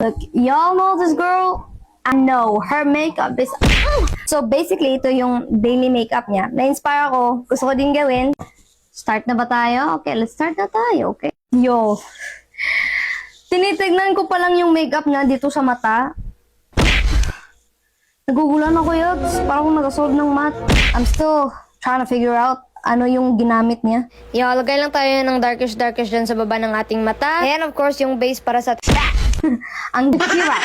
Look, y'all know this girl? I know, her makeup is... So basically, ito yung daily makeup niya. Na-inspire ako. Gusto ko din gawin. Start na ba tayo? Okay, let's start na tayo. Okay. Yo. Tinitignan ko pa lang yung makeup niya dito sa mata. Nagugulan ako yun. Parang akong nag-solve ng math. I'm still trying to figure out ano yung ginamit niya. Yo, lagay lang tayo ng darkish dyan sa baba ng ating mata. And of course, yung base para sa... Ang kira.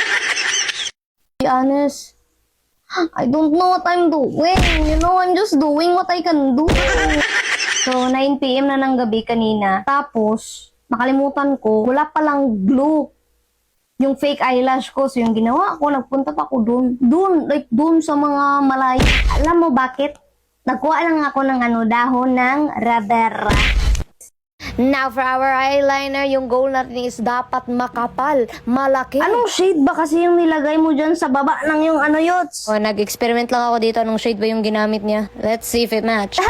To be honest, I don't know what I'm doing. You know, I'm just doing what I can do. So, 9 PM na ng gabi kanina. Tapos, nakalimutan ko, wala palang glue. Yung fake eyelash ko. So, yung ginawa ko, nagpunta pa ako dun. Dun sa mga malayo. Alam mo bakit? Nagkuha lang ako ng dahon ng rubber. Now, for our eyeliner, yung goal natin is dapat makapal, malaki. Anong shade ba kasi yung nilagay mo dyan sa baba ng yung yots? O, nag-experiment lang ako dito. Anong shade ba yung ginamit niya? Let's see if it match.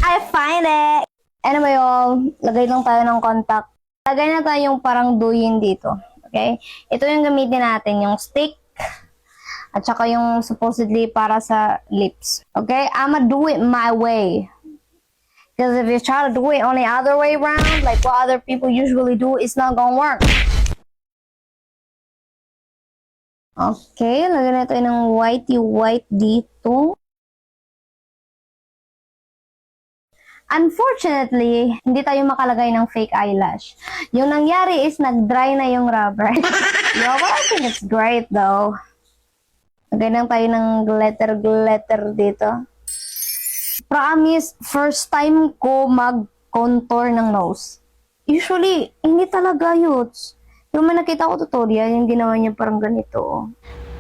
I find it! Anyway, y'all, lagay lang tayo ng contact. Lagay na tayo yung parang duyin dito. Okay? Ito yung gamitin natin, yung stick. At saka yung supposedly para sa lips. Okay? I'ma do it my way. Because if you try to do it on the other way around, like what other people usually do, it's not gonna work. Okay, lagyan na tayo ng white dito. Unfortunately, hindi tayo makalagay ng fake eyelash. Yung nangyari is nag-dry na yung rubber. Yo, but I think it's great though. Lagay lang tayo ng glitter dito. Promise, first time ko mag-contour ng nose. Usually, hindi talaga yuts. Yung may nakita ko tutorial, yung ginawa niya parang ganito.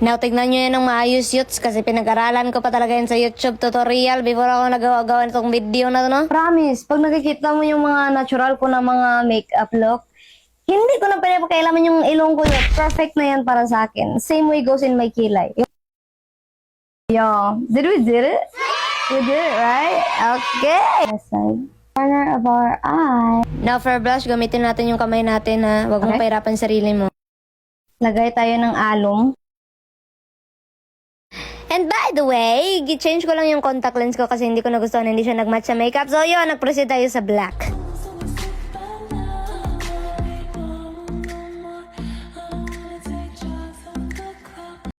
Now, tignan nyo yan ng maayos, yuts, kasi pinag-aralan ko pa talaga yan sa YouTube tutorial before ako nagawa itong video na to, no? Promise, pag nakikita mo yung mga natural ko na mga makeup look, hindi ko na pinapakailaman yung ilong ko yun. Perfect na yan para sa akin. Same way goes in my kilay. Yo, did we did it? We did it, right? Okay. Side corner of our eye. Now, for blush, gamitin natin yung kamay natin, ha? Huwag mong Okay. pahirapan sarili mo. Lagay tayo ng alum. And by the way, gi-change ko lang yung contact lens ko kasi hindi ko nagustuhan, hindi siya nag-match sa makeup. So, yun, nag-proceed tayo sa black.